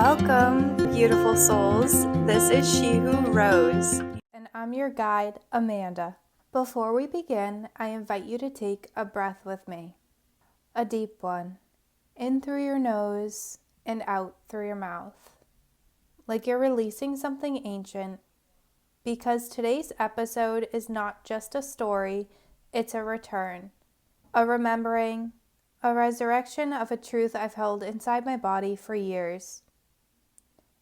Welcome, beautiful souls. This is She Who Rose, and I'm your guide, Amanda. Before we begin, I invite you to take a breath with me. A deep one. In through your nose and out through your mouth. Like you're releasing something ancient, because today's episode is not just a story, it's a return, a remembering, a resurrection of a truth I've held inside my body for years.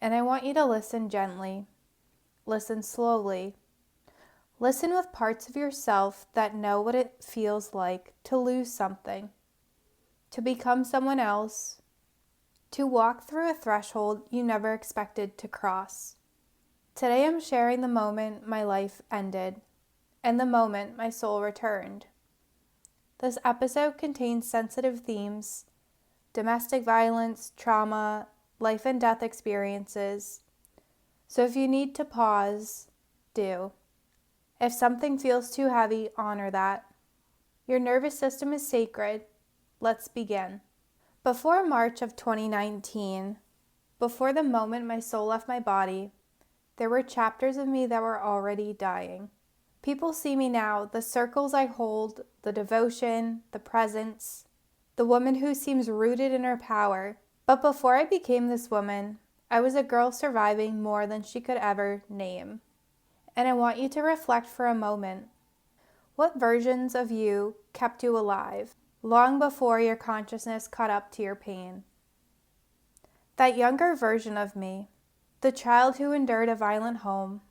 And I want you to listen gently, listen slowly, listen with parts of yourself that know what it feels like to lose something, to become someone else, to walk through a threshold you never expected to cross. Today I'm sharing the moment my life ended and the moment my soul returned. This episode contains sensitive themes, domestic violence, trauma, life and death experiences. So if you need to pause, do. If something feels too heavy, honor that. Your nervous system is sacred. Let's begin. Before March of 2019, before the moment my soul left my body, there were chapters of me that were already dying. People see me now, the circles I hold, the devotion, the presence, the woman who seems rooted in her power. But before I became this woman, I was a girl surviving more than she could ever name. And I want you to reflect for a moment. What versions of you kept you alive, long before your consciousness caught up to your pain? That younger version of me, the child who endured a violent home,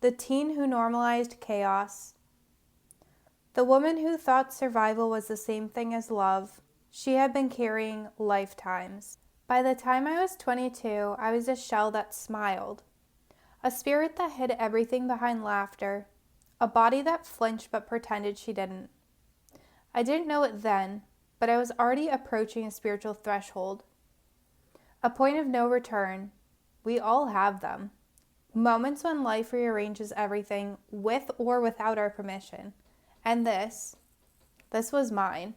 the teen who normalized chaos, the woman who thought survival was the same thing as love, she had been carrying lifetimes. By the time I was 22, I was a shell that smiled, a spirit that hid everything behind laughter, a body that flinched but pretended she didn't. I didn't know it then, but I was already approaching a spiritual threshold, a point of no return. We all have them. Moments when life rearranges everything with or without our permission. And this was mine.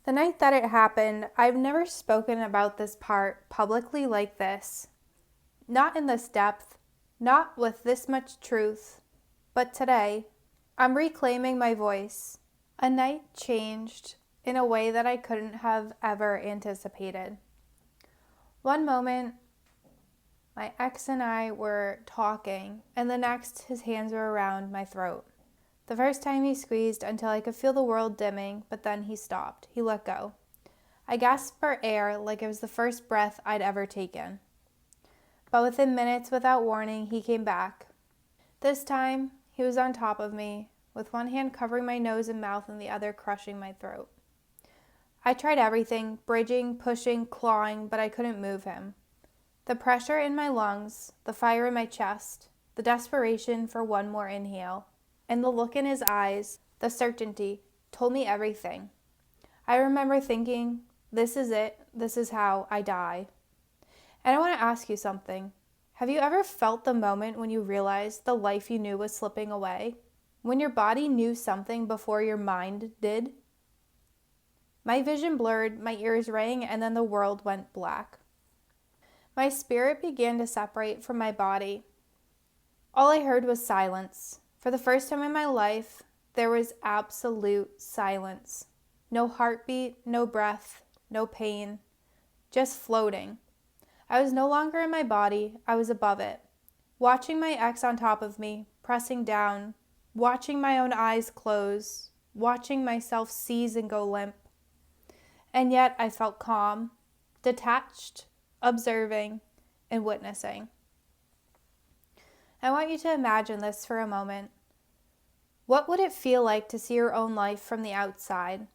The night that it happened, I've never spoken about this part publicly like this. Not in this depth, not with this much truth. But today, I'm reclaiming my voice. A night changed in a way that I couldn't have ever anticipated. One moment, my ex and I were talking, and the next, his hands were around my throat. The first time he squeezed until I could feel the world dimming, but then he stopped. He let go. I gasped for air like it was the first breath I'd ever taken. But within minutes, without warning, he came back. This time, he was on top of me, with one hand covering my nose and mouth and the other crushing my throat. I tried everything, bridging, pushing, clawing, but I couldn't move him. The pressure in my lungs, the fire in my chest, the desperation for one more inhale, and the look in his eyes, the certainty, told me everything. I remember thinking, this is it, this is how I die. And I want to ask you something. Have you ever felt the moment when you realized the life you knew was slipping away? When your body knew something before your mind did? My vision blurred, my ears rang, and then the world went black. My spirit began to separate from my body. All I heard was silence. For the first time in my life, there was absolute silence. No heartbeat, no breath, no pain, just floating. I was no longer in my body, I was above it. Watching my ex on top of me, pressing down, watching my own eyes close, watching myself seize and go limp. And yet I felt calm, detached, observing, and witnessing. I want you to imagine this for a moment. What would it feel like to see your own life from the outside?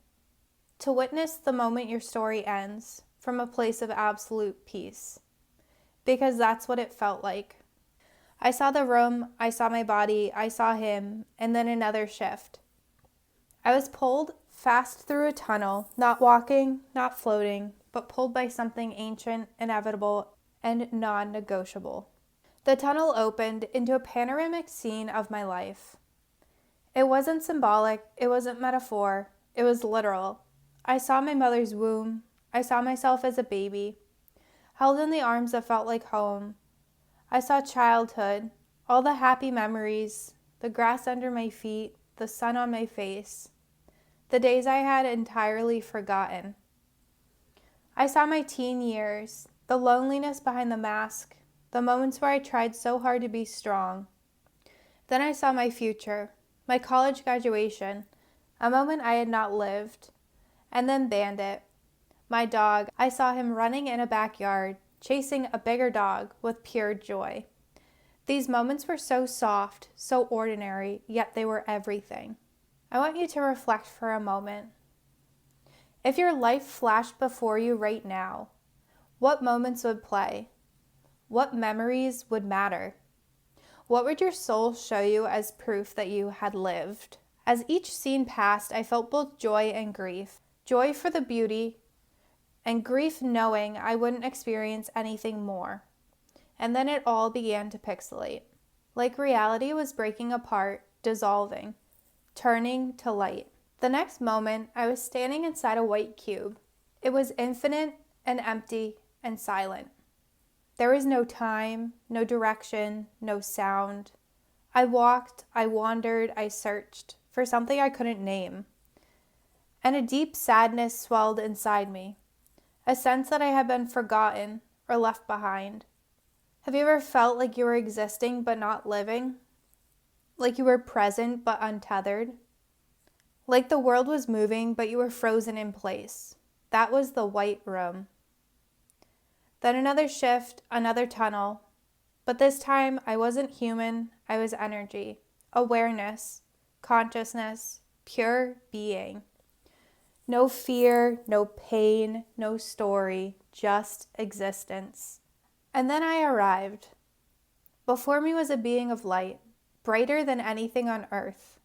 To witness the moment your story ends from a place of absolute peace? Because that's what it felt like. I saw the room, I saw my body, I saw him, and then another shift. I was pulled fast through a tunnel, not walking, not floating, but pulled by something ancient, inevitable, and non-negotiable. The tunnel opened into a panoramic scene of my life. It wasn't symbolic, it wasn't metaphor, it was literal. I saw my mother's womb, I saw myself as a baby. held in the arms that felt like home. I saw childhood, all the happy memories, the grass under my feet, the sun on my face, the days I had entirely forgotten. I saw my teen years, the loneliness behind the mask, the moments where I tried so hard to be strong. Then I saw my future, my college graduation, a moment I had not lived. And then Bandit, my dog. I saw him running in a backyard, chasing a bigger dog with pure joy. These moments were so soft, so ordinary, yet they were everything. I want you to reflect for a moment. If your life flashed before you right now, what moments would play? What memories would matter? What would your soul show you as proof that you had lived? As each scene passed, I felt both joy and grief. Joy for the beauty, and grief knowing I wouldn't experience anything more. And then it all began to pixelate. Like reality was breaking apart, dissolving, turning to light. The next moment, I was standing inside a white cube. It was infinite and empty and silent. There was no time, no direction, no sound. I walked, I wandered, I searched for something I couldn't name. And a deep sadness swelled inside me, a sense that I had been forgotten or left behind. Have you ever felt like you were existing but not living? Like you were present but untethered? Like the world was moving but you were frozen in place? That was the white room. Then another shift, another tunnel. But this time I wasn't human, I was energy, awareness, consciousness, pure being. No fear, no pain, no story, just existence. And then I arrived. Before me was a being of light, brighter than anything on earth,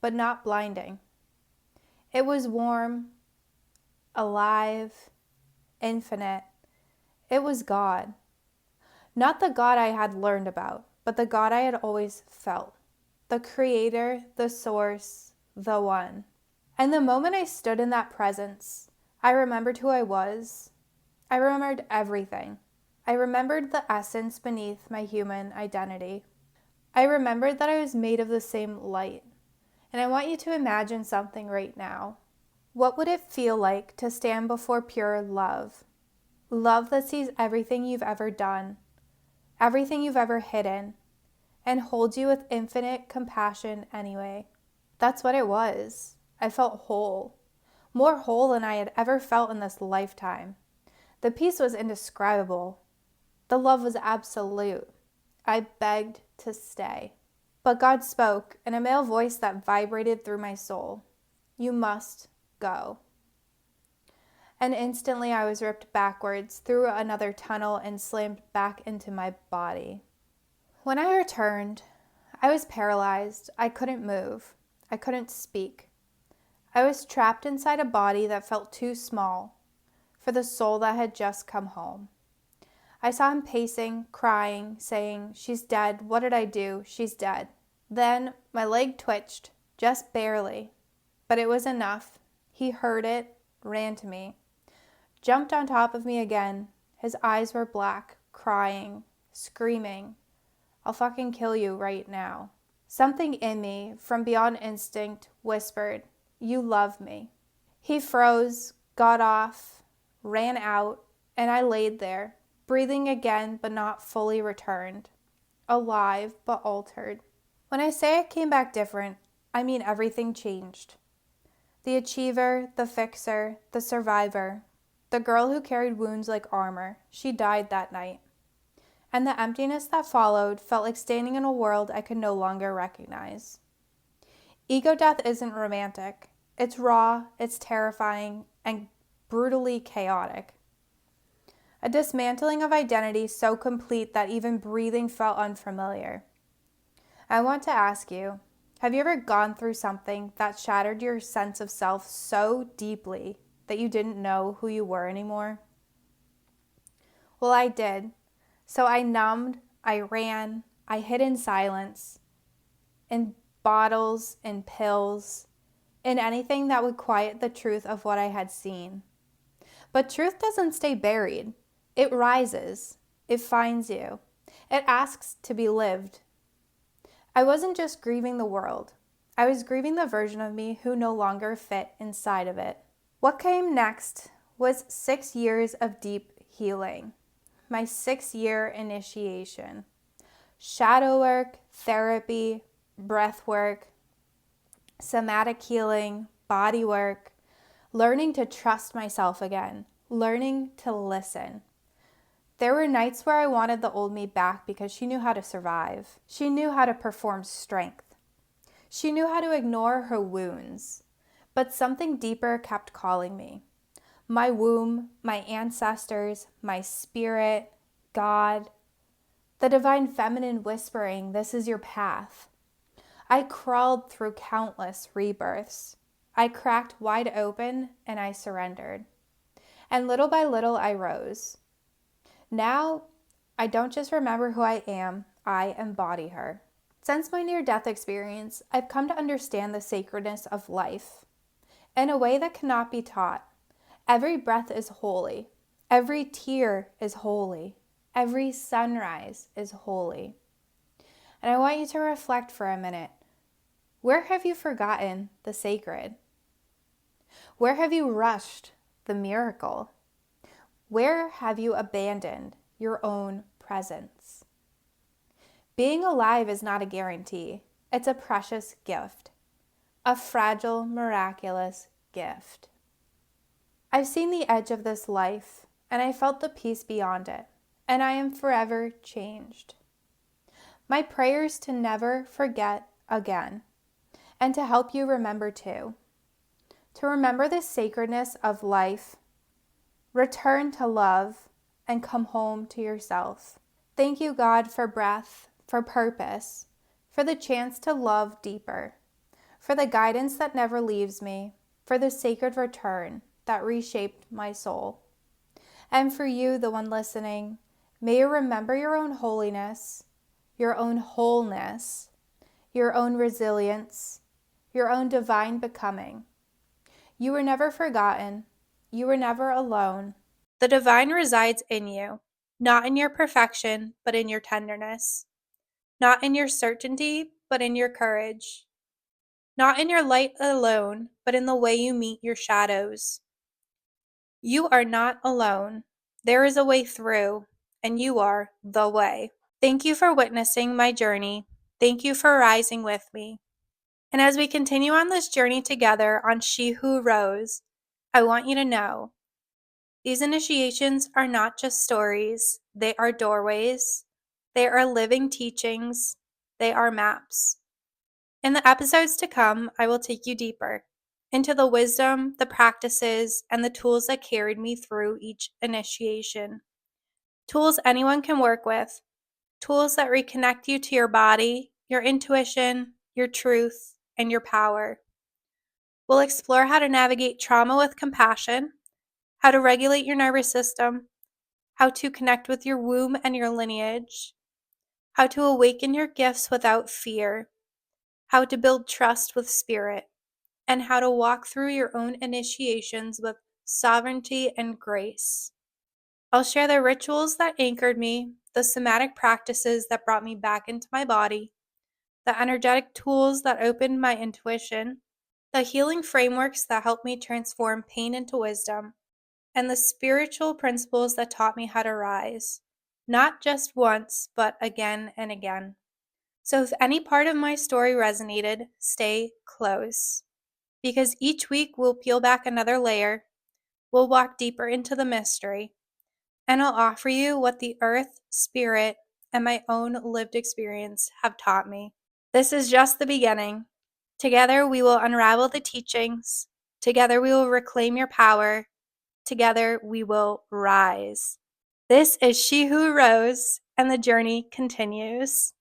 but not blinding. It was warm, alive, infinite. It was God. Not the God I had learned about, but the God I had always felt. The creator, the source, the one. And the moment I stood in that presence, I remembered who I was. I remembered everything. I remembered the essence beneath my human identity. I remembered that I was made of the same light. And I want you to imagine something right now. What would it feel like to stand before pure love? Love that sees everything you've ever done, everything you've ever hidden, and holds you with infinite compassion anyway. That's what it was. I felt whole, more whole than I had ever felt in this lifetime. The peace was indescribable. The love was absolute. I begged to stay. But God spoke in a male voice that vibrated through my soul. You must go. And instantly I was ripped backwards through another tunnel and slammed back into my body. When I returned, I was paralyzed. I couldn't move. I couldn't speak. I was trapped inside a body that felt too small for the soul that had just come home. I saw him pacing, crying, saying, "She's dead. What did I do? She's dead." Then my leg twitched, just barely, but it was enough. He heard it, ran to me, jumped on top of me again. His eyes were black, crying, screaming, "I'll fucking kill you right now." Something in me, from beyond instinct, whispered, "You love me." He froze, got off, ran out, and I laid there, breathing again but not fully returned, alive but altered. When I say I came back different, I mean everything changed. The achiever, the fixer, the survivor, the girl who carried wounds like armor, she died that night. And the emptiness that followed felt like standing in a world I could no longer recognize. Ego death isn't romantic. It's raw, it's terrifying, and brutally chaotic. A dismantling of identity so complete that even breathing felt unfamiliar. I want to ask you, have you ever gone through something that shattered your sense of self so deeply that you didn't know who you were anymore? Well, I did. So I numbed, I ran, I hid in silence, in bottles, in pills, in anything that would quiet the truth of what I had seen. But truth doesn't stay buried. It rises. It finds you. It asks to be lived. I wasn't just grieving the world. I was grieving the version of me who no longer fit inside of it. What came next was 6 years of deep healing. My 6-year initiation. Shadow work, therapy, breath work, somatic healing, body work, learning to trust myself again, learning to listen. There were nights where I wanted the old me back because she knew how to survive. She knew how to perform strength. She knew how to ignore her wounds. But something deeper kept calling me. My womb, my ancestors, my spirit, God, the divine feminine whispering, this is your path. I crawled through countless rebirths. I cracked wide open and I surrendered. And little by little I rose. Now, I don't just remember who I am, I embody her. Since my near-death experience, I've come to understand the sacredness of life in a way that cannot be taught. Every breath is holy. Every tear is holy. Every sunrise is holy. And I want you to reflect for a minute. Where have you forgotten the sacred? Where have you rushed the miracle? Where have you abandoned your own presence? Being alive is not a guarantee. It's a precious gift. A fragile, miraculous gift. I've seen the edge of this life, and I felt the peace beyond it, and I am forever changed. My prayer is to never forget again, and to help you remember too. To remember the sacredness of life, return to love, and come home to yourself. Thank you, God, for breath, for purpose, for the chance to love deeper, for the guidance that never leaves me, for the sacred return that reshaped my soul. And for you, the one listening, may you remember your own holiness, your own wholeness, your own resilience, your own divine becoming. You were never forgotten. You were never alone. The divine resides in you, not in your perfection, but in your tenderness. Not in your certainty, but in your courage. Not in your light alone, but in the way you meet your shadows. You are not alone. There is a way through, and you are the way. Thank you for witnessing my journey. Thank you for rising with me. And as we continue on this journey together on She Who Rose, I want you to know these initiations are not just stories, they are doorways, they are living teachings, they are maps. In the episodes to come, I will take you deeper into the wisdom, the practices, and the tools that carried me through each initiation. Tools anyone can work with, tools that reconnect you to your body, your intuition, your truth, and your power. We'll explore how to navigate trauma with compassion, how to regulate your nervous system, how to connect with your womb and your lineage, how to awaken your gifts without fear, how to build trust with spirit, and how to walk through your own initiations with sovereignty and grace. I'll share the rituals that anchored me, the somatic practices that brought me back into my body, the energetic tools that opened my intuition, the healing frameworks that helped me transform pain into wisdom, and the spiritual principles that taught me how to rise, not just once, but again and again. So if any part of my story resonated, stay close, because each week we'll peel back another layer, we'll walk deeper into the mystery, and I'll offer you what the earth, spirit, and my own lived experience have taught me. This is just the beginning. Together we will unravel the teachings. Together we will reclaim your power. Together we will rise. This is She Who Rose, and the journey continues.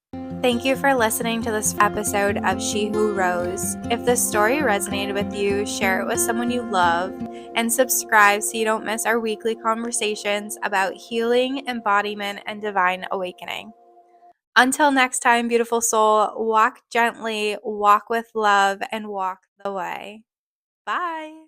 Thank you for listening to this episode of She Who Rose. If this story resonated with you, share it with someone you love, and subscribe so you don't miss our weekly conversations about healing, embodiment, and divine awakening. Until next time, beautiful soul, walk gently, walk with love, and walk the way. Bye.